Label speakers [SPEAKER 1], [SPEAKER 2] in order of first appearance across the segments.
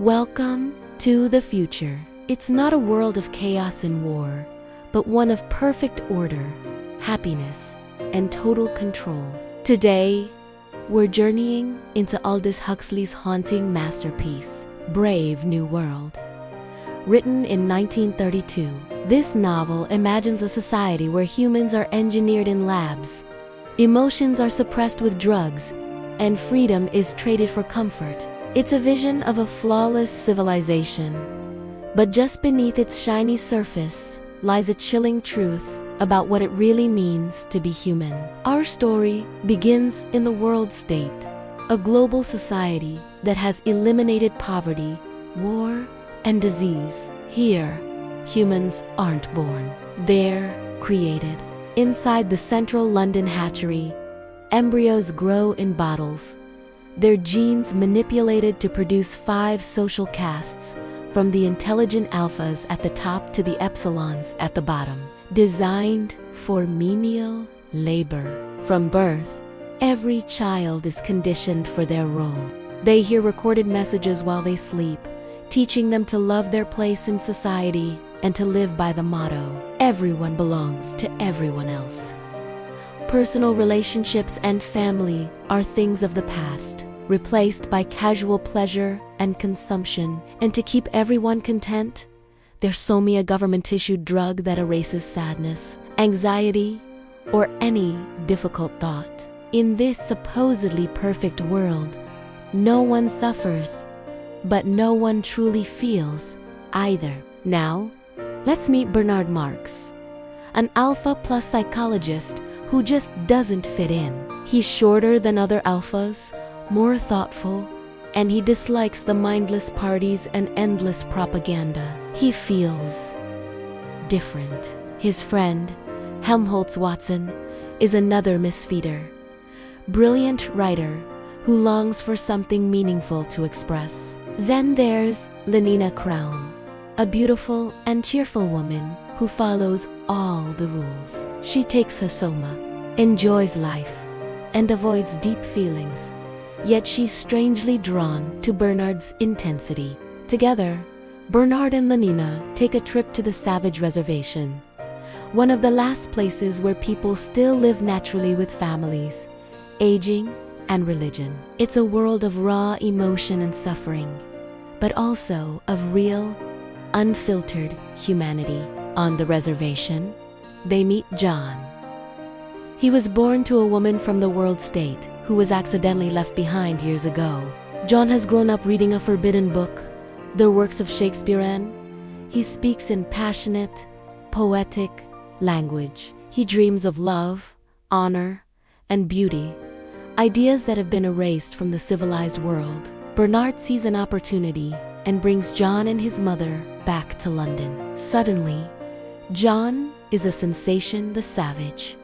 [SPEAKER 1] Welcome to the future. It's not a world of chaos and war, but one of perfect order, happiness, and total control. Today, we're journeying into Aldous Huxley's haunting masterpiece, Brave New World. Written in 1932, this novel imagines a society where humans are engineered in labs, emotions are suppressed with drugs, and freedom is traded for comfort. It's a vision of a flawless civilization, but just beneath its shiny surface lies a chilling truth about what it really means to be human. Our story begins in the world state, a global society that has eliminated poverty, war, and disease. Here, humans aren't born, they're created. Inside the central London hatchery, embryos grow in bottles, their genes manipulated to produce 5 social castes, from the intelligent alphas at the top to the epsilons at the bottom, designed for menial labor. From birth, every child is conditioned for their role. They hear recorded messages while they sleep, teaching them to love their place in society and to live by the motto, everyone belongs to everyone else. Personal relationships and family are things of the past, replaced by casual pleasure and consumption. And to keep everyone content, there's Somi, a government-issued drug that erases sadness, anxiety, or any difficult thought. In this supposedly perfect world, no one suffers, but no one truly feels either. Now, let's meet Bernard Marx, an alpha plus psychologist who just doesn't fit in. He's shorter than other alphas, more thoughtful, and he dislikes the mindless parties and endless propaganda. He feels different. His friend, Helmholtz Watson, is another misfeeder, brilliant writer who longs for something meaningful to express. Then there's Lenina Crown, a beautiful and cheerful woman who follows all the rules. She takes her soma, enjoys life, and avoids deep feelings. Yet she's strangely drawn to Bernard's intensity. Together, Bernard and Lenina take a trip to the Savage Reservation, one of the last places where people still live naturally with families, aging, and religion. It's a world of raw emotion and suffering, but also of real, unfiltered humanity. On the reservation, they meet John. He was born to a woman from the world state who was accidentally left behind years ago. John has grown up reading a forbidden book, the works of Shakespeare, and he speaks in passionate, poetic language. He dreams of love, honor, and beauty, ideas that have been erased from the civilized world. Bernard sees an opportunity and brings John and his mother back to London. Suddenly, John is a sensation, the savage.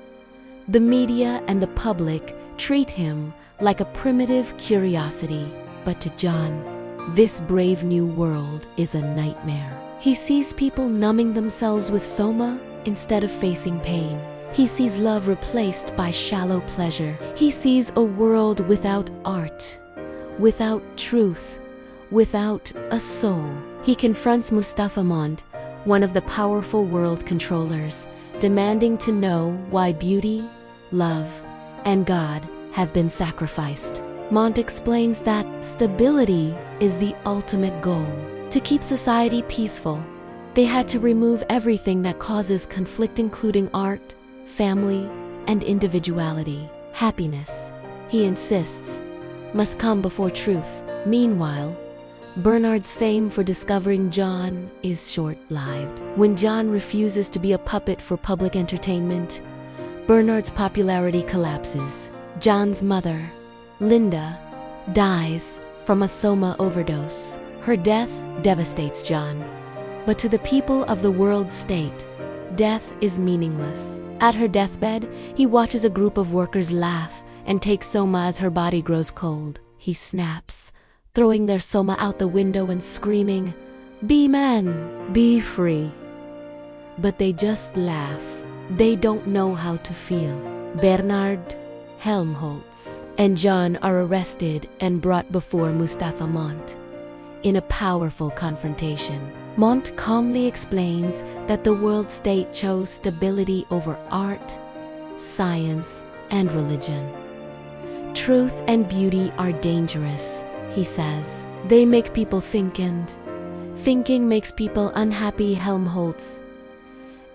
[SPEAKER 1] The media and the public treat him like a primitive curiosity, but to John, this brave new world is a nightmare. He sees people numbing themselves with soma instead of facing pain. He sees love replaced by shallow pleasure. He sees a world without art, without truth, without a soul. He confronts Mustafa Mond, one of the powerful world controllers, demanding to know why beauty, love, and God have been sacrificed. Mont explains that stability is the ultimate goal. To keep society peaceful, they had to remove everything that causes conflict, including art, family, and individuality. Happiness, he insists, must come before truth. Meanwhile, Bernard's fame for discovering John is short-lived. When John refuses to be a puppet for public entertainment, Bernard's popularity collapses. John's mother, Linda, dies from a soma overdose. Her death devastates John, but to the people of the world state, death is meaningless. At her deathbed, he watches a group of workers laugh and take soma as her body grows cold. He snaps, throwing their soma out the window and screaming, "Be men, be free." But they just laugh. They don't know how to feel. Bernard, Helmholtz, and John are arrested and brought before Mustafa Mont. in a powerful confrontation. Mont calmly explains that the world state chose stability over art, science, and religion. Truth and beauty are dangerous, he says. They make people think, and thinking makes people unhappy. Helmholtz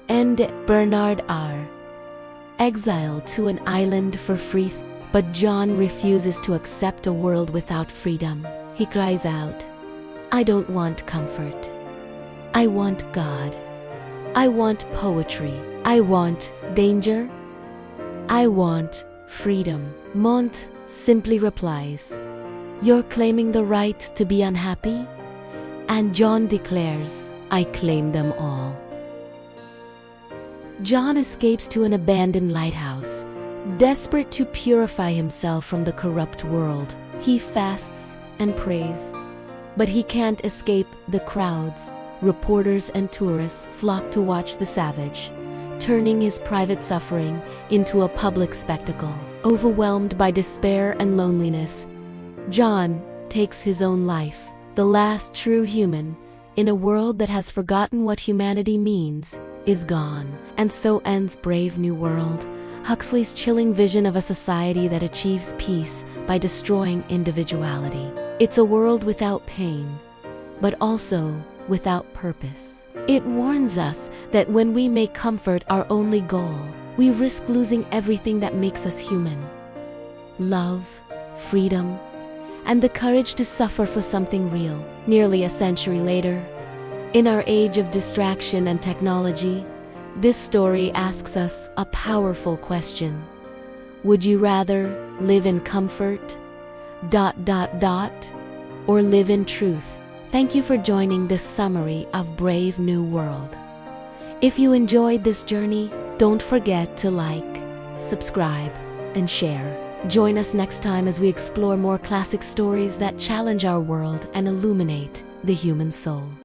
[SPEAKER 1] and Bernard are exiled to an island for free, but John refuses to accept a world without freedom. He cries out, "I don't want comfort. I want God. I want poetry. I want danger. I want freedom." Mont simply replies, "You're claiming the right to be unhappy?" And John declares, "I claim them all." John escapes to an abandoned lighthouse, desperate to purify himself from the corrupt world. He fasts and prays, but he can't escape the crowds. Reporters and tourists flock to watch the savage, turning his private suffering into a public spectacle. Overwhelmed by despair and loneliness, John takes his own life. The last true human, in a world that has forgotten what humanity means, is gone. And so ends Brave New World, Huxley's chilling vision of a society that achieves peace by destroying individuality. It's a world without pain, but also without purpose. It warns us that when we make comfort our only goal, we risk losing everything that makes us human: love, freedom, and the courage to suffer for something real. Nearly a century later, in our age of distraction and technology, this story asks us a powerful question. Would you rather live in comfort, or live in truth? Thank you for joining this summary of Brave New World. If you enjoyed this journey, don't forget to like, subscribe, and share. Join us next time as we explore more classic stories that challenge our world and illuminate the human soul.